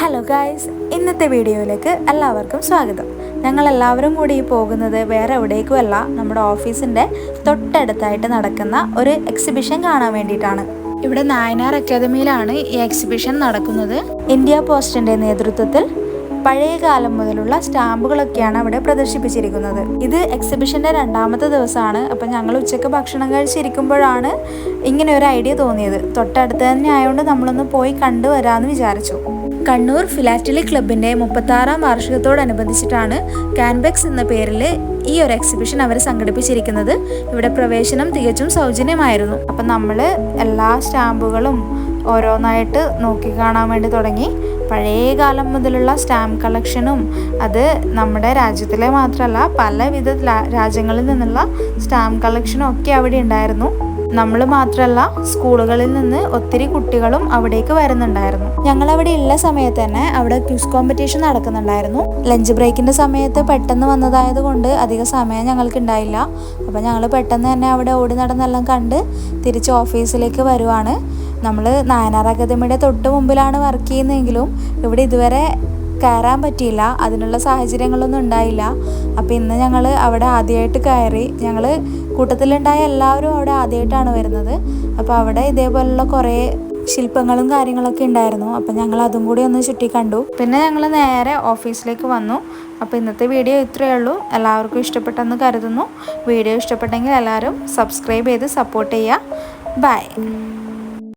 Hello guys, ഇന്നത്തെ വീഡിയോയിലേക്ക് എല്ലാവർക്കും സ്വാഗതം. ഞങ്ങളെല്ലാവരും കൂടി പോകുന്നത് വേറെ എവിടേക്കുമല്ല, നമ്മുടെ ഓഫീസിൻ്റെ തൊട്ടടുത്തായിട്ട് നടക്കുന്ന ഒരു എക്സിബിഷൻ കാണാൻ വേണ്ടിയിട്ടാണ്. ഇവിടെ നായനാർ അക്കാദമിയിലാണ് ഈ എക്സിബിഷൻ നടക്കുന്നത്. ഇന്ത്യ പോസ്റ്റിൻ്റെ നേതൃത്വത്തിൽ പഴയ കാലം മുതലുള്ള സ്റ്റാമ്പുകളൊക്കെയാണ് അവിടെ പ്രദർശിപ്പിച്ചിരിക്കുന്നത്. ഇത് എക്സിബിഷൻ്റെ രണ്ടാമത്തെ ദിവസമാണ്. അപ്പം ഞങ്ങൾ ഉച്ചയ്ക്ക് ഭക്ഷണം കഴിച്ചിരിക്കുമ്പോഴാണ് ഇങ്ങനെ ഒരു ഐഡിയ തോന്നിയത്. തൊട്ടടുത്ത് തന്നെ ആയതുകൊണ്ട് നമ്മളൊന്ന് പോയി കണ്ടുവരാമെന്ന് വിചാരിച്ചു. കണ്ണൂർ ഫിലാറ്റലി ക്ലബിൻ്റെ 36ാം വാർഷികത്തോടനുബന്ധിച്ചിട്ടാണ് കാൻബെക്സ് എന്ന പേരിൽ ഈ ഒരു എക്സിബിഷൻ അവർ സംഘടിപ്പിച്ചിരിക്കുന്നത്. ഇവിടെ പ്രവേശനം തികച്ചും സൗജന്യമായിരുന്നു. അപ്പം നമ്മൾ എല്ലാ സ്റ്റാമ്പുകളും ഓരോന്നായിട്ട് നോക്കിക്കാണാൻ വേണ്ടി തുടങ്ങി. പഴയ കാലം മുതലുള്ള സ്റ്റാമ്പ് കളക്ഷനും അത് നമ്മുടെ രാജ്യത്തിലെ മാത്രമല്ല പലവിധ രാജ്യങ്ങളിൽ നിന്നുള്ള സ്റ്റാമ്പ് കളക്ഷനും ഒക്കെ അവിടെ ഉണ്ടായിരുന്നു. നമ്മൾ മാത്രമല്ല, സ്കൂളുകളിൽ നിന്ന് ഒത്തിരി കുട്ടികളും അവിടേക്ക് വരുന്നുണ്ടായിരുന്നു. ഞങ്ങളവിടെ ഉള്ള സമയത്ത് തന്നെ അവിടെ ക്വിസ് കോമ്പറ്റീഷൻ നടക്കുന്നുണ്ടായിരുന്നു. ലഞ്ച് ബ്രേക്കിൻ്റെ സമയത്ത് പെട്ടെന്ന് വന്നതായത് കൊണ്ട് അധികം സമയം ഞങ്ങൾക്ക് ഉണ്ടായില്ല. അപ്പോൾ ഞങ്ങൾ പെട്ടെന്ന് തന്നെ അവിടെ ഓടി നടന്നെല്ലാം കണ്ട് തിരിച്ച് ഓഫീസിലേക്ക് വരുവാണ്. നമ്മൾ നായനാർ അക്കാദമിയുടെ തൊട്ട് മുമ്പിലാണ് വർക്ക് ചെയ്യുന്നതെങ്കിലും ഇവിടെ ഇതുവരെ കയറാൻ പറ്റിയില്ല, അതിനുള്ള സാഹചര്യങ്ങളൊന്നും ഉണ്ടായില്ല. അപ്പോൾ ഇന്ന് ഞങ്ങൾ അവിടെ ആദ്യമായിട്ട് കയറി. ഞങ്ങൾ കൂട്ടത്തിലുണ്ടായ എല്ലാവരും അവിടെ ആദ്യമായിട്ടാണ് വരുന്നത്. അപ്പോൾ അവിടെ ഇതേപോലുള്ള കുറേ ശില്പങ്ങളും കാര്യങ്ങളൊക്കെ ഉണ്ടായിരുന്നു. അപ്പോൾ ഞങ്ങൾ അതും കൂടി ഒന്ന് ചുറ്റി കണ്ടു. പിന്നെ ഞങ്ങൾ നേരെ ഓഫീസിലേക്ക് വന്നു. അപ്പോൾ ഇന്നത്തെ വീഡിയോ ഇത്രയേ ഉള്ളൂ. എല്ലാവർക്കും ഇഷ്ടപ്പെട്ടെന്ന് കരുതുന്നു. വീഡിയോ ഇഷ്ടപ്പെട്ടെങ്കിൽ എല്ലാവരും സബ്സ്ക്രൈബ് ചെയ്ത് സപ്പോർട്ട് ചെയ്യുക. ബൈ.